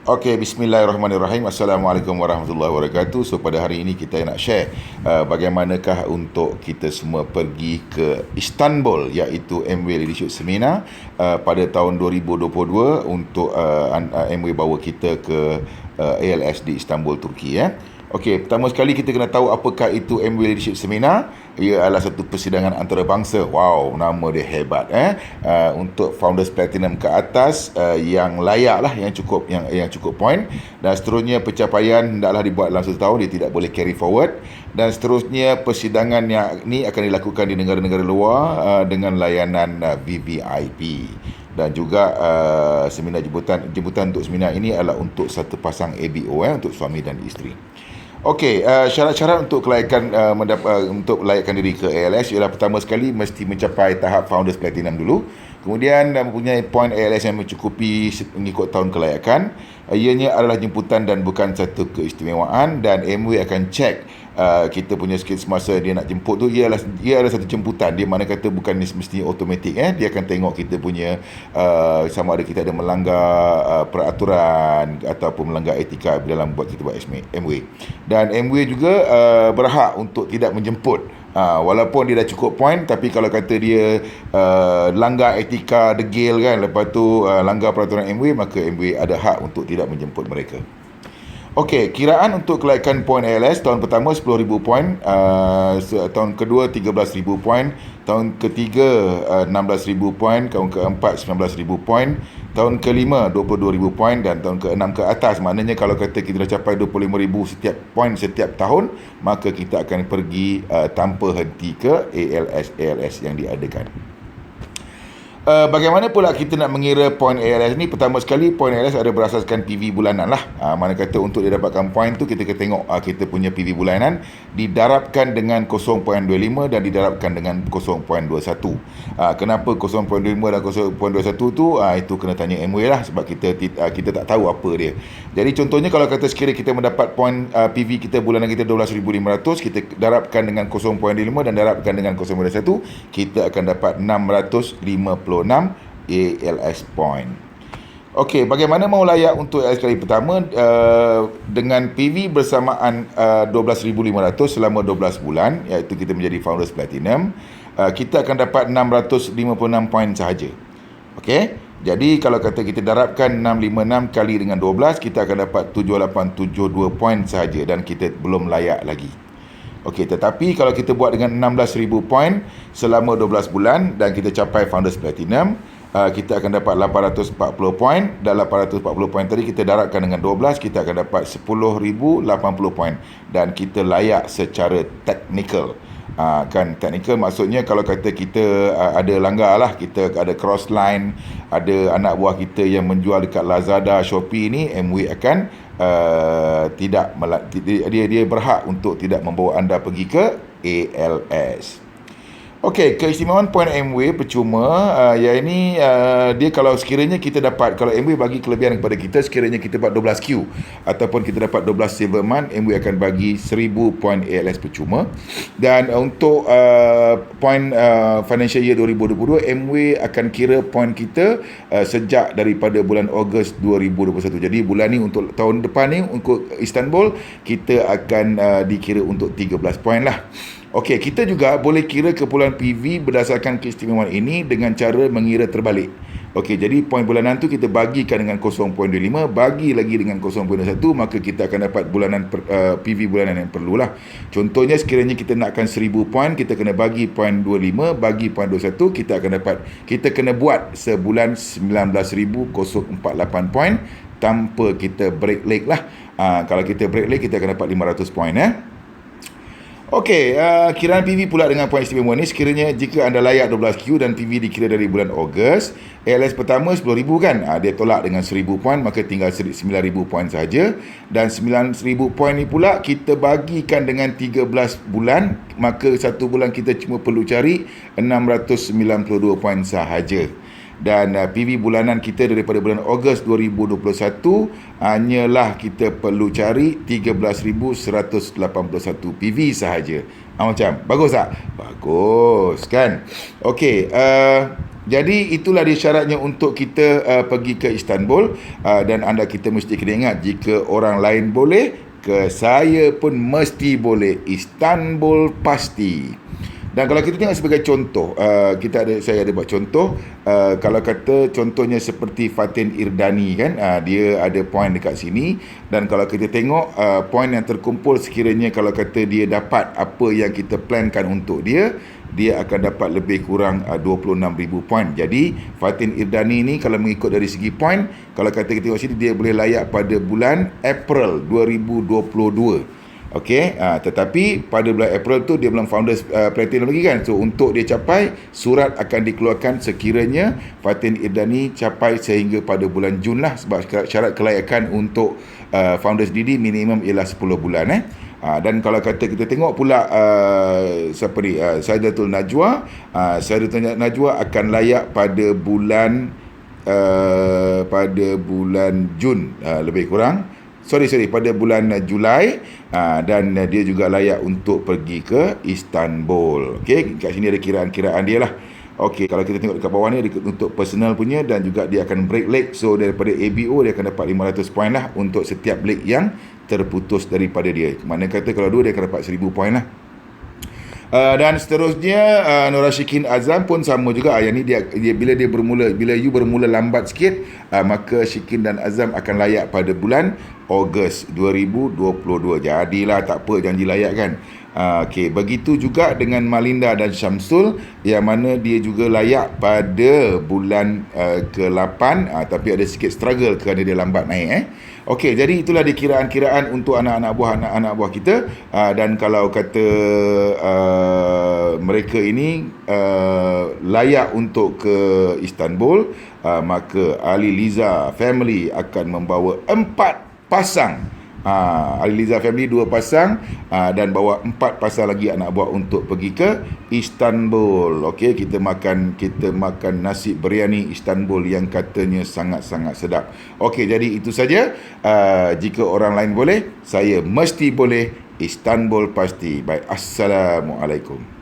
Okey, bismillahirrahmanirrahim. Assalamualaikum warahmatullahi wabarakatuh. So pada hari ini kita nak share bagaimanakah untuk kita semua pergi ke Istanbul, iaitu MW Leadership Seminar pada tahun 2022 untuk MW bawa kita ke ALS di Istanbul, Turki. Okey, pertama sekali kita kena tahu apakah itu MW Leadership Seminar. Ia adalah satu persidangan antarabangsa. Wow, nama dia hebat untuk Founders Platinum ke atas, yang layak lah, yang cukup point, dan seterusnya pencapaian hendaklah dibuat dalam satu tahun, dia tidak boleh carry forward, dan seterusnya persidangan yang ni akan dilakukan di negara-negara luar dengan layanan VVIP. Dan juga seminar jemputan untuk seminar ini adalah untuk satu pasang ABO, untuk suami dan isteri. Okey, syarat-syarat untuk kelayakan untuk layakkan diri ke ALS ialah pertama sekali mesti mencapai tahap Founders Platinum dulu. Kemudian mempunyai point ALS yang mencukupi mengikut tahun kelayakan. Ianya adalah jemputan dan bukan satu keistimewaan, dan MW akan cek kita punya skill semasa dia nak jemput tu. Ia adalah satu jemputan. Dia mana kata bukan mesti automatik. Dia akan tengok kita punya sama ada kita ada melanggar peraturan ataupun melanggar etika dalam buat kita buat MW. Dan MW juga berhak untuk tidak menjemput. Walaupun dia dah cukup point, tapi kalau kata dia langgar etika, degil kan, lepas tu langgar peraturan MW, maka MW ada hak untuk tidak menjemput mereka. Okey, kiraan untuk kelayakan poin ALS tahun pertama 10,000 poin, tahun kedua 13,000 poin, tahun ketiga 16,000 poin, tahun keempat 19,000 poin, tahun kelima 22,000 poin, dan tahun keenam ke atas. Maknanya kalau kata kita dah capai 25,000 setiap poin setiap tahun, maka kita akan pergi tanpa henti ke ALS yang diadakan. Bagaimana pula kita nak mengira poin ALS ni? Pertama sekali, poin ALS ada berasaskan PV bulanan lah. Mana kata untuk dia dapatkan poin tu, kita kena tengok kita punya PV bulanan didarabkan dengan 0.25 dan didarabkan dengan 0.21. Kenapa 0.25 dan 0.21 tu? Itu kena tanya MW lah, sebab kita tak tahu apa dia. Jadi contohnya kalau kata sekiranya kita mendapat poin PV kita bulanan kita 12,500, kita darabkan dengan 0.5 dan darabkan dengan 0.21, kita akan dapat 656 ALS point. Okey, bagaimana mau layak untuk ALS kali pertama? Dengan PV bersamaan 12,500 selama 12 bulan, iaitu kita menjadi Founders Platinum, kita akan dapat 656 point sahaja. Okey, jadi kalau kata kita darabkan 656 kali dengan 12, kita akan dapat 7872 point sahaja, dan kita belum layak lagi. Okey, tetapi kalau kita buat dengan 16,000 poin selama 12 bulan dan kita capai Founders Platinum, kita akan dapat 840 poin, dan 840 poin tadi kita darabkan dengan 12, kita akan dapat 10,080 poin, dan kita layak secara teknikal. Teknikal maksudnya kalau kata kita ada langgar lah, kita ada cross line, ada anak buah kita yang menjual dekat Lazada, Shopee ni, MW akan dia berhak untuk tidak membawa anda pergi ke ALS. Okey, keistimewaan poin MW percuma, dia kalau sekiranya kita dapat, kalau MW bagi kelebihan kepada kita, sekiranya kita dapat 12Q ataupun kita dapat 12 silver month, MW akan bagi 1,000 poin ALS percuma. Dan untuk poin financial year 2022, MW akan kira poin kita sejak daripada bulan Ogos 2021. Jadi bulan ni untuk tahun depan ni, untuk Istanbul, kita akan dikira untuk 13 poin lah. Okey, kita juga boleh kira kepulauan PV berdasarkan keistimewaan ini dengan cara mengira terbalik. Okey, jadi poin bulanan tu kita bagikan dengan 0.25, bagi lagi dengan 0.1, maka kita akan dapat bulanan PV bulanan yang perlulah. Contohnya sekiranya kita nakkan 1,000 poin, kita kena bagi 0.25 bagi 0.21, kita kena buat sebulan 19,048 poin tanpa kita break leg lah. Kalau kita break leg, kita akan dapat 500 poin. Okey, kiraan PV pula dengan poin istimewa ni, sekiranya jika anda layak 12Q dan PV dikira dari bulan Ogos, ALS pertama 10,000 kan, dia tolak dengan 1,000 poin, maka tinggal 9,000 poin saja. Dan 9,000 poin ni pula kita bagikan dengan 13 bulan, maka satu bulan kita cuma perlu cari 692 poin sahaja. Dan PV bulanan kita daripada bulan Ogos 2021 hanyalah kita perlu cari 13,181 PV sahaja. Macam bagus tak? Bagus kan? Okey, Jadi itulah dia syaratnya untuk kita pergi ke Istanbul, dan kita mesti kena ingat, jika orang lain boleh, saya pun mesti boleh. Istanbul pasti. Dan kalau kita tengok sebagai contoh, saya ada buat contoh, kalau kata contohnya seperti Fatin Irdani kan, dia ada poin dekat sini, dan kalau kita tengok poin yang terkumpul, sekiranya kalau kata dia dapat apa yang kita plankan untuk dia akan dapat lebih kurang 26,000 poin. Jadi Fatin Irdani ni kalau mengikut dari segi poin, kalau kata kita tengok sini, dia boleh layak pada bulan April 2022. Okey, tetapi pada bulan April tu dia belum founders platinum lagi kan. So untuk dia capai, surat akan dikeluarkan sekiranya Fatin Irdani capai sehingga pada bulan Jun lah, sebab syarat kelayakan untuk founders DD minimum ialah 10 bulan. Dan kalau kata kita tengok pula siapa ni, Saidatul Najwa, Saidatul Najwa akan layak pada bulan Jun, lebih kurang pada bulan Julai, dan dia juga layak untuk pergi ke Istanbul. Okey, kat sini ada kiraan-kiraan dia lah. Okey, kalau kita tengok dekat bawah ni, untuk personal punya, dan juga dia akan break leg. So daripada ABO dia akan dapat 500 poin lah untuk setiap leg yang terputus daripada dia. Mana kata kalau dua, dia akan dapat 1000 poin lah. Dan seterusnya Nora Shikin Azam pun sama juga. Yang ni dia bila you bermula lambat sikit, maka Shikin dan Azam akan layak pada bulan Ogos 2022. Jadilah, tak apa, janji layak kan. Okey, begitu juga dengan Malinda dan Syamsul, yang mana dia juga layak pada bulan ke-8, tapi ada sikit struggle kerana dia lambat naik. Okey, jadi itulah dikiraan-kiraan untuk anak-anak buah kita, dan kalau kata mereka ini layak untuk ke Istanbul, maka Ali Liza family akan membawa 4 pasang. Ali Liza family 2 pasang, dan bawa 4 pasang lagi anak buah untuk pergi ke Istanbul. Okey, kita makan nasi biryani Istanbul yang katanya sangat-sangat sedap. Okey, jadi itu saja. Jika orang lain boleh, saya mesti boleh. Istanbul pasti. Baik, Assalamualaikum.